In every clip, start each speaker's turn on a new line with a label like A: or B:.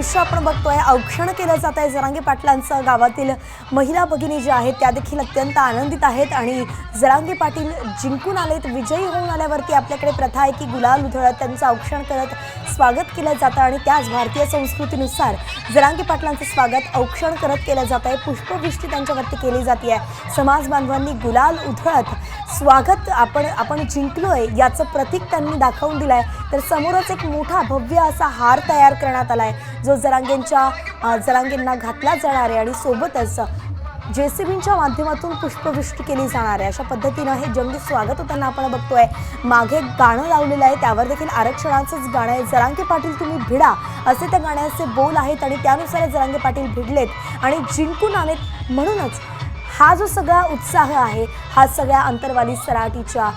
A: दृश्य आपण बघतोय, औक्षण केलं जात आहे जरांगे पाटलांचं। गावातील महिला भगिनी ज्या आहेत त्या देखील अत्यंत आनंदित आहेत आणि जरांगे पाटील जिंकून आलेत, विजयी होऊन आल्यावरती आपल्याकडे प्रथा आहे की गुलाल उधळत त्यांचं औक्षण करत स्वागत केलं जातं आणि त्याच भारतीय संस्कृतीनुसार जरांगे पाटलांचं स्वागत औक्षण करत केलं जात आहे। पुष्पवृष्टी त्यांच्यावरती केली जाते आहे। समाज बांधवांनी गुलाल उधळत स्वागत आपण जिंकलोय याचं प्रतीक त्यांनी दाखवून दिलंय। तर समोरच एक मोठा भव्य असा हार तयार करण्यात आलाय जो जरांगेंना घातला जाणार आहे आणि सोबतच जेसीबींच्या माध्यमातून पुष्पवृष्टी केली जाणार आहे। अशा पद्धतीने हे जंगी स्वागत होताना आपण बघतोय। मागे गाणं लावलेलं आहे, त्यावर देखील आरक्षणाचंच गाणं आहे। जरांगे पाटील तुम्ही भिडा असे त्या गाण्याचे बोल आहेत आणि त्यानुसार जरांगे पाटील भिडलेत आणि जिंकून आलेत। म्हणूनच हा जो सगळा उत्साह आहे हा सगळ्या अंतरवाली सराटीच्या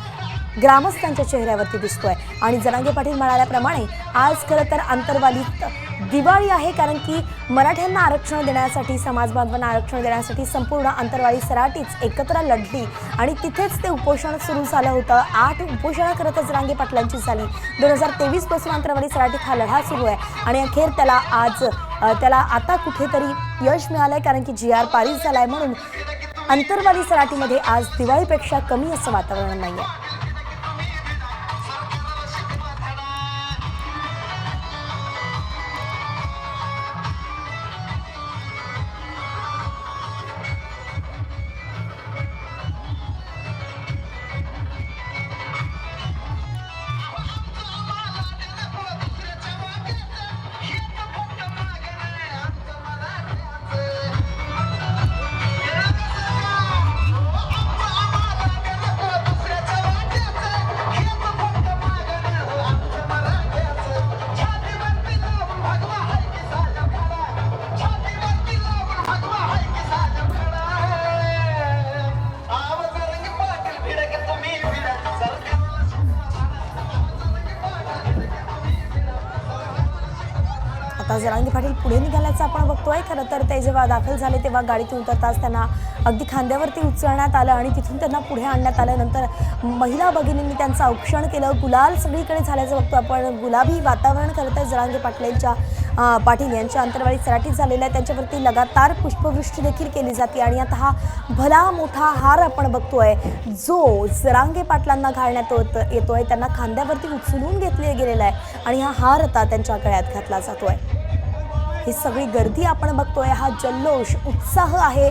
A: ग्रामस्थांच्या चेहऱ्यावरती दिसतोय। आणि जरांगे पाटील म्हणाल्याप्रमाणे आज खरं तर अंतरवालीत दिवाळी आहे, कारण की मराठ्यांना आरक्षण देण्यासाठी, समाज बांधवांना आरक्षण देण्यासाठी संपूर्ण अंतरवाली सराटीच एकत्र लढली आणि तिथेच ते उपोषण सुरू झालं होतं। 8 उपोषणं खरं जरांगे पाटलांची झाली। 2023 पासून अंतरवाली सराटीत हा लढा सुरू आहे आणि अखेर त्याला आता कुठेतरी यश मिळालंय, कारण की GR पारित झालाय। म्हणून अंतरवाली सराटीमध्ये आज दिवाळीपेक्षा कमी असं वातावरण नाहीये। आता जरांगे पाटील पुढे निघाल्याचं आपण बघतोय। खरं तर ते जेव्हा दाखल झाले तेव्हा गाडीतून उतरताच त्यांना अगदी खांद्यावरती उचलण्यात आलं आणि तिथून त्यांना पुढे आणण्यात आलं। नंतर महिला भगिनींनी त्यांचं औक्षण केलं। गुलाल सगळीकडे झाल्याचं बघतो आपण। गुलाबी वातावरण खरं तर जरांगे पाटील यांच्या अंतरवाली सराटीत झालेलं आहे। त्यांच्यावरती लगातार पुष्पवृष्टी देखील केली जाते आणि आता हा भला मोठा हार आपण बघतोय जो जरांगे पाटलांना घालण्यात येतोय। त्यांना खांद्यावरती उचलून घेतले गेलेला आहे आणि हा हार आता त्यांच्या गळ्यात घातला जातोय। ही सगळी गर्दी आपण बघतोय, हा जल्लोष, उत्साह आहे।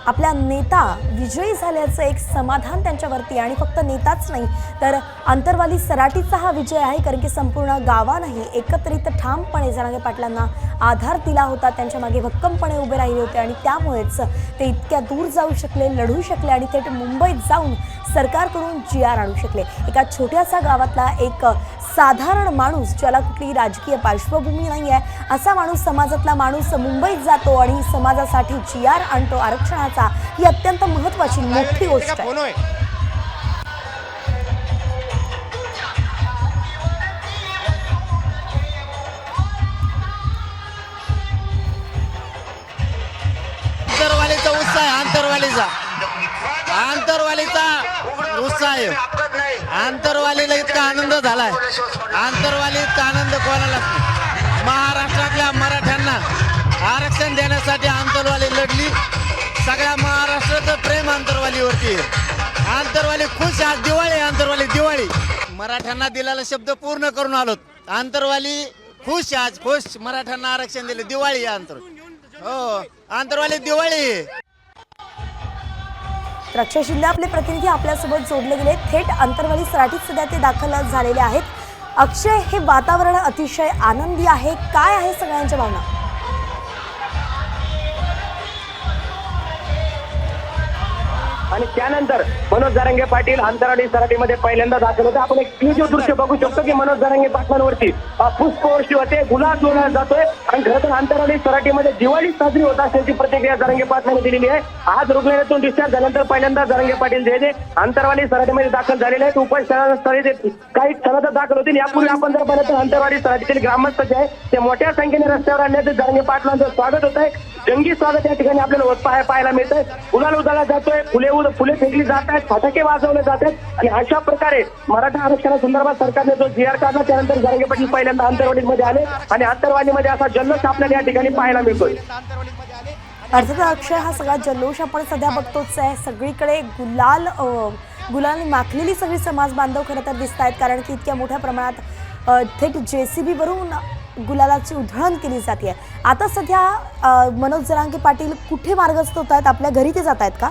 A: आपला नेता विजयी झाल्याचं एक समाधान त्यांच्यावरती आणि फक्त नेताच नाही तर अंतरवाली सराटीचा हा विजय आहे, कारण की संपूर्ण गावानंही एकत्रित ठामपणे जरांगे पाटलांना आधार दिला होता, त्यांच्या मागे भक्कमपणे उभे राहिले होते आणि त्यामुळेच ते इतक्या दूर जाऊ शकले, लढू शकले आणि थेट मुंबईत जाऊन सरकारकडून GR आणू शकले। एका छोट्याशा गावातला एक साधारण माणूस, ज्याला कुठली राजकीय पार्श्वभूमी नाही आहे, असा माणूस, समाजातला माणूस मुंबईत जातो आणि समाजासाठी GR आणतो आरक्षणाचा। ही अत्यंत महत्त्वाची मोठी गोष्ट आहे।
B: अंतरवालीचा उत्साह आहे। अंतरवालीला इतका आनंद झालाय, अंतरवाली इतका आनंद कोणाला नाही। महाराष्ट्रातल्या मराठ्यांना आरक्षण देण्यासाठी अंतरवाली लढली। सगळ्या महाराष्ट्राचं प्रेम अंतरवालीवरती आहे। अंतरवाली खुश, आज दिवाळी, अंतरवाली दिवाळी, मराठ्यांना दिलेला शब्द पूर्ण करून आलोत। अंतरवाली खुश, आज खुश, मराठ्यांना आरक्षण दिले, दिवाळी हो, अंतरवाली दिवाळी।
A: अक्षय शिंदे आपले प्रतिनिधी आपल्यासोबत जोडले गेले, थेट अंतरवाली सराटीत सध्या ते दाखल झालेले आहेत। अक्षय, हे वातावरण अतिशय आनंदी आहे, काय आहे सगळ्यांच्या भावना?
C: आणि त्यानंतर मनोज जरांगे पाटील अंतरवाली सराटीमध्ये पहिल्यांदा दाखल होते। आपण एक व्हिडिओ दृश्य बघू शकतो की मनोज जरांगे पाटलांवरती पुष्पवृष्टी होते, गुलाल जोडला जातोय आणि खरं तर अंतरवाली सराटीमध्ये दिवाळी साजरी होत असल्याची प्रतिक्रिया जरांगे पाटलांनी दिलेली आहे। आज रुग्णालयातून डिस्चार्ज झाल्यानंतर पहिल्यांदा जरांगे पाटील जे अंतरवाली सराटीमध्ये दाखल झालेले आहेत। उपोषणस्थळी काही स्थळात दाखल होतील। यापूर्वी आपण जर पाहिलं तर अंतरवाली सराटीतील ग्रामस्थ जे आहे ते मोठ्या संख्येने रस्त्यावर आले, जरांगे पाटलांचं स्वागत होत आहे। जंगी स्वागत या ठिकाणी आपल्याला पाहायला मिळतंय। गुलाल उधळला जातोय, फुले विरुद्ध फुले फेकली जात आहेत, फटाके वाजवले जात आहेत आणि अशा प्रकारे मराठा आरक्षणासंदर्भात सरकारने जो GR काढला त्यानंतर जरांगे पाटील पहिल्यांदा आंतरवालीमध्ये आले आणि आंतरवालीमध्ये असा जल्लोष आपल्याला या ठिकाणी पाहायला मिळतोय.
A: अर्थात अक्षय, हा सगळा जल्लोष आपण सध्या बघतोच आहे. सगळीकडे गुलाल माखलेली सगळी समाज बांधव खरं तर दिसत आहेत, कारण की इतक्या मोठ्या प्रमाणात थेट JCB वरून गुलालाची उधळण केली जाते. आता सध्या मनोज जरांगे पाटील कुठे मार्गस्थ होत आहेत? आपल्या घरी ते जात आहेत का?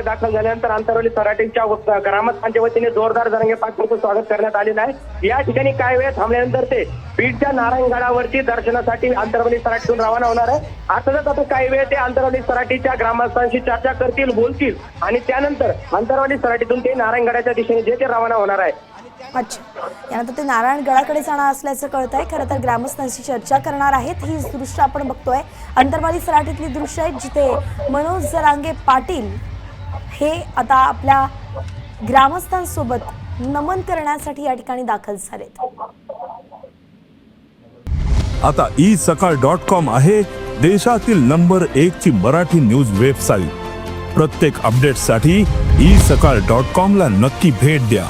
C: दाखल झाल्यानंतर आंतरवली सराटीच्या ग्रामस्थांच्या वतीने जोरदार जरांगे पाटलांचं स्वागत करण्यात आलेलं आहे. या ठिकाणी काही वेळ थांबल्यानंतर ते बीडच्या नारायणगडावरती दर्शनासाठी आंतरवली सराटीतून रवाना होणार आहे. आता काही वेळ ते आंतरवली सराटीच्या ग्रामस्थांशी चर्चा करतील, बोलतील आणि त्यानंतर आंतरवली सराटीतून ते नारायणगडाच्या दिशेने जे ते रवाना होणार आहे.
A: अच्छा, यानंतर ते नारायणगडाकडे जाणार असल्याचं कळत आहे. खरं तर ग्रामस्थांशी चर्चा करणार आहेत. ही दृश्य आपण बघतोय, अंतरवाली सराटीतली दृश्य आहेत, जिथे मनोज जरांगे पाटील हे आता आपल्या ग्रामस्थांसोबत नमन करण्यासाठी या ठिकाणी दाखल झालेत.
D: आता isakal.com आहे देशातील नंबर 1 ची मराठी न्यूज वेबसाईट. प्रत्येक अपडेटसाठी isakal.com ला नक्की भेट द्या.